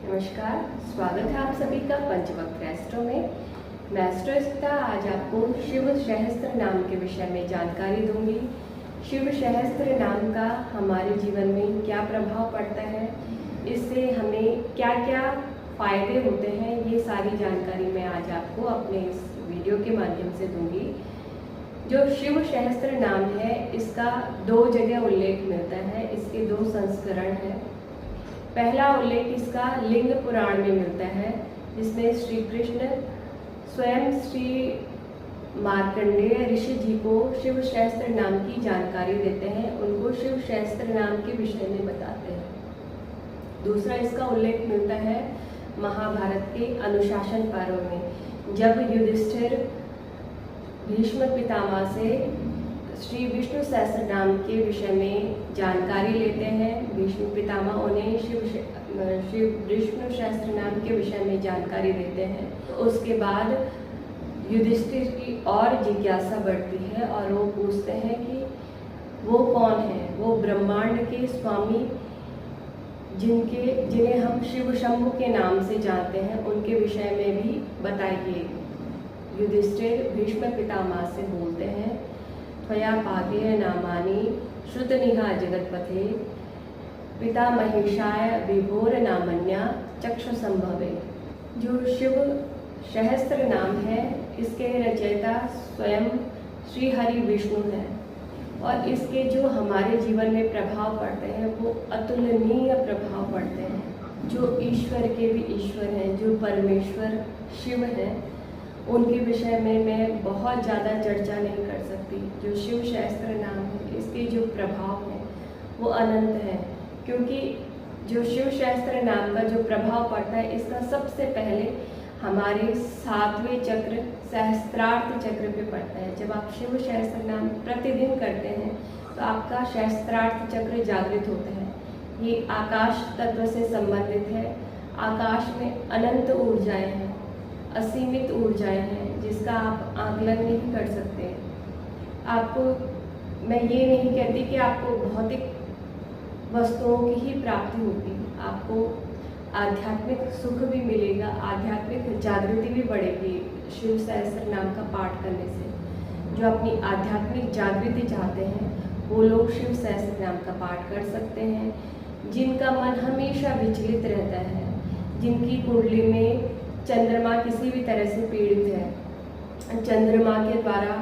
नमस्कार, स्वागत है आप सभी का पंचवक्त्र एस्ट्रो में। मैं एस्ट्रो स्मिता आज आपको शिव सहस्त्र नाम के विषय में जानकारी दूंगी। शिव सहस्त्र नाम का हमारे जीवन में क्या प्रभाव पड़ता है, इससे हमें क्या क्या फायदे होते हैं, ये सारी जानकारी मैं आज आपको अपने इस वीडियो के माध्यम से दूंगी। जो शिव सहस्त्र नाम है, इसका 2 जगह उल्लेख मिलता है। इसके 2 संस्करण हैं। पहला उल्लेख इसका लिंग पुराण में मिलता है, जिसमें श्री कृष्ण स्वयं श्री मार्कंडेय ऋषि जी को शिव सहस्त्र नाम की जानकारी देते हैं, उनको शिव सहस्त्र नाम के विषय में बताते हैं। दूसरा इसका उल्लेख मिलता है महाभारत के अनुशासन पर्व में, जब युधिष्ठिर भीष्म पितामह से श्री विष्णु सहस्त्र नाम के विषय में जानकारी लेते हैं। भीष्म पितामह उन्हें शिव विष्णु सहस्त्र नाम के विषय में जानकारी देते हैं। उसके बाद युधिष्ठिर की और जिज्ञासा बढ़ती है और वो पूछते हैं कि वो कौन है, वो ब्रह्मांड के स्वामी जिन्हें हम शिव शंभु के नाम से जानते हैं, उनके विषय में भी बताइए। युधिष्ठिर भीष्म पितामह से बोलते हैं, त्वया पादेय नामानि श्रुतनिहा जगत्पथे पिता महेशाय विभोर नामन्या चक्षु संभवे। जो शिव सहस्त्र नाम है, इसके रचयिता स्वयं श्री हरि विष्णु हैं और इसके जो हमारे जीवन में प्रभाव पड़ते हैं वो अतुलनीय प्रभाव पड़ते हैं। जो ईश्वर के भी ईश्वर हैं, जो परमेश्वर शिव हैं, उनके विषय में मैं बहुत ज़्यादा चर्चा नहीं कर सकती। जो शिव सहस्त्र नाम है, इसके जो प्रभाव हैं वो अनंत हैं, क्योंकि जो शिव सहस्त्र नाम का जो प्रभाव पड़ता है, इसका सबसे पहले हमारे 7वें चक्र सहस्त्रार्थ चक्र पे पड़ता है। जब आप शिव सहस्त्र नाम प्रतिदिन करते हैं तो आपका सहस्त्रार्थ चक्र जागृत होता है। ये आकाश तत्व से संबंधित है। आकाश में अनंत ऊर्जाएं हैं, असीमित ऊर्जाएं हैं, जिसका आप आकलन नहीं कर सकते। आपको मैं ये नहीं कहती कि आपको भौतिक वस्तुओं की ही प्राप्ति होगी, आपको आध्यात्मिक सुख भी मिलेगा, आध्यात्मिक जागृति भी बढ़ेगी शिव सहस्त्र नाम का पाठ करने से। जो अपनी आध्यात्मिक जागृति चाहते हैं वो लोग शिव सहस्त्र नाम का पाठ कर सकते हैं। जिनका मन हमेशा विचलित रहता है, जिनकी कुंडली में चंद्रमा किसी भी तरह से पीड़ित है, चंद्रमा के द्वारा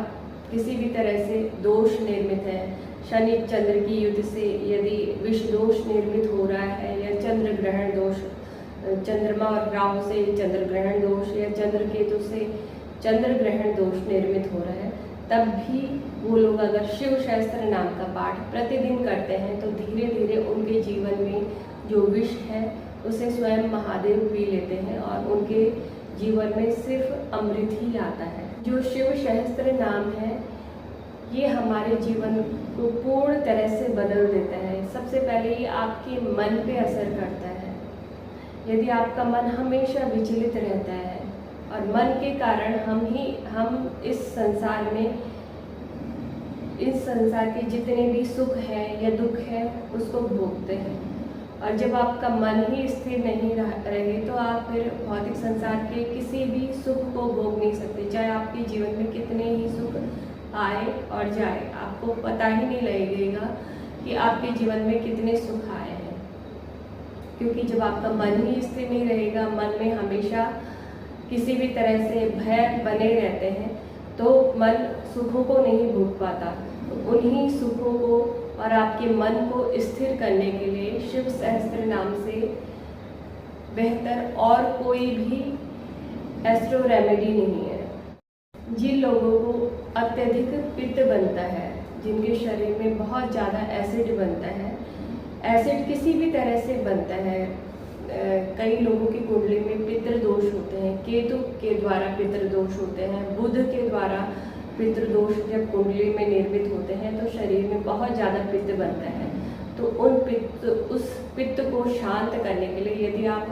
किसी भी तरह से दोष निर्मित है, शनि चंद्र की युद्ध से यदि विष दोष निर्मित हो रहा है, या चंद्र ग्रहण दोष, चंद्रमा और राहु से चंद्र ग्रहण दोष, या चंद्र केतु से चंद्र ग्रहण दोष निर्मित हो रहा है, तब भी वो लोग अगर शिव सहस्त्र नाम का पाठ प्रतिदिन करते हैं तो धीरे धीरे उनके जीवन में जो विष है उसे स्वयं महादेव पी लेते हैं और उनके जीवन में सिर्फ अमृत ही आता है। जो शिव सहस्त्र नाम है, ये हमारे जीवन को पूर्ण तरह से बदल देता है। सबसे पहले ये आपके मन पे असर करता है। यदि आपका मन हमेशा विचलित रहता है और मन के कारण हम इस संसार के जितने भी सुख हैं या दुख हैं उसको भोगते हैं, और जब आपका मन ही स्थिर नहीं रहे तो आप फिर भौतिक संसार के किसी भी सुख को भोग नहीं सकते। चाहे आपके जीवन में कितने ही सुख आए और जाए, आपको पता ही नहीं लगेगा कि आपके जीवन में कितने सुख आए हैं, क्योंकि जब आपका मन ही स्थिर नहीं रहेगा, मन में हमेशा किसी भी तरह से भय बने रहते हैं, तो मन सुखों को नहीं भोग पाता। तो उन्हीं सुखों को और आपके मन को स्थिर करने के लिए शिव सहस्त्र नाम से बेहतर और कोई भी एस्ट्रो रेमेडी नहीं है। जिन लोगों को अत्यधिक पित्त बनता है, जिनके शरीर में बहुत ज़्यादा एसिड बनता है, एसिड किसी भी तरह से बनता है, कई लोगों की कुंडली में पितृदोष होते हैं, केतु के द्वारा पितृदोष होते हैं, बुध के द्वारा पितृदोष जब कुंडली में निर्मित होते हैं तो शरीर में बहुत ज़्यादा पित्त बनता है। तो उस पित्त को शांत करने के लिए यदि आप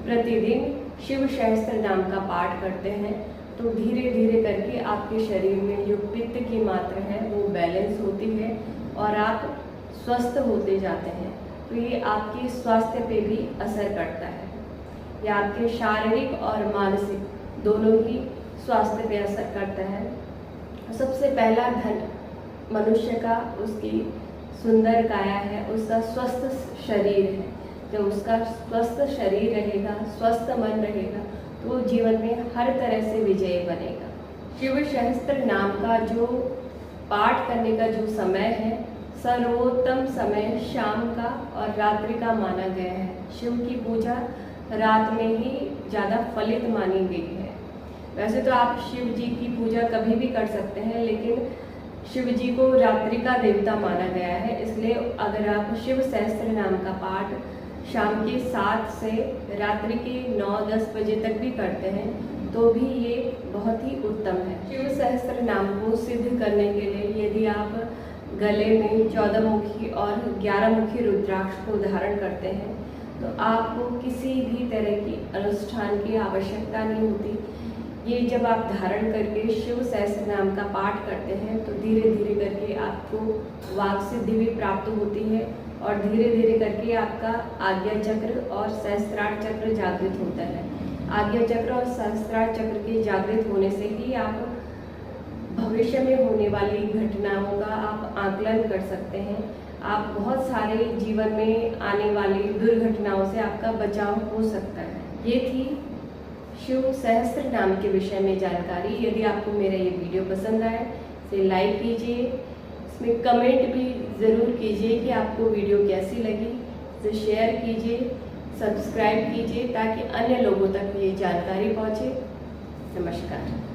प्रतिदिन शिव सहस्त्र नाम का पाठ करते हैं तो धीरे धीरे करके आपके शरीर में जो पित्त की मात्रा है वो बैलेंस होती है और आप स्वस्थ होते जाते हैं। तो ये आपके स्वास्थ्य पे भी असर करता है। यह आपके शारीरिक और मानसिक दोनों ही स्वास्थ्य पे असर करता है। सबसे पहला धन मनुष्य का उसकी सुंदर काया है, उसका स्वस्थ शरीर है। जब उसका स्वस्थ शरीर रहेगा, स्वस्थ मन रहेगा, तो जीवन में हर तरह से विजयी बनेगा। शिव सहस्त्र नाम का जो पाठ करने का जो समय है, सर्वोत्तम समय शाम का और रात्रि का माना गया है। शिव की पूजा रात में ही ज़्यादा फलित मानी गई है। वैसे तो आप शिव जी की पूजा कभी भी कर सकते हैं, लेकिन शिव जी को रात्रि का देवता माना गया है, इसलिए अगर आप शिव सहस्त्र नाम का पाठ शाम के 7 से रात्रि के 9-10 बजे तक भी करते हैं तो भी ये बहुत ही उत्तम है। शिव सहस्त्र नाम को सिद्ध करने के लिए यदि आप गले में 14 मुखी और 11 मुखी रुद्राक्ष को धारण करते हैं तो आपको किसी भी तरह की अनुष्ठान की आवश्यकता नहीं होती। ये जब आप धारण करके शिव सहस्त्र नाम का पाठ करते हैं तो धीरे धीरे करके आपको वाक सिद्धि भी प्राप्त होती है और धीरे धीरे करके आपका आज्ञा चक्र और सहस्त्रार चक्र जागृत होता है। आज्ञा चक्र और सहस्त्रार चक्र के जागृत होने से ही आप भविष्य में होने वाली घटनाओं का आप आकलन कर सकते हैं। आप बहुत सारे जीवन में आने वाली दुर्घटनाओं से आपका बचाव हो सकता है। ये थी शिव सहस्त्र नाम के विषय में जानकारी। यदि आपको मेरा ये वीडियो पसंद आए इसे लाइक कीजिए, इसमें कमेंट भी ज़रूर कीजिए कि आपको वीडियो कैसी लगी। इसे शेयर कीजिए, सब्सक्राइब कीजिए ताकि अन्य लोगों तक ये जानकारी पहुँचे। नमस्कार।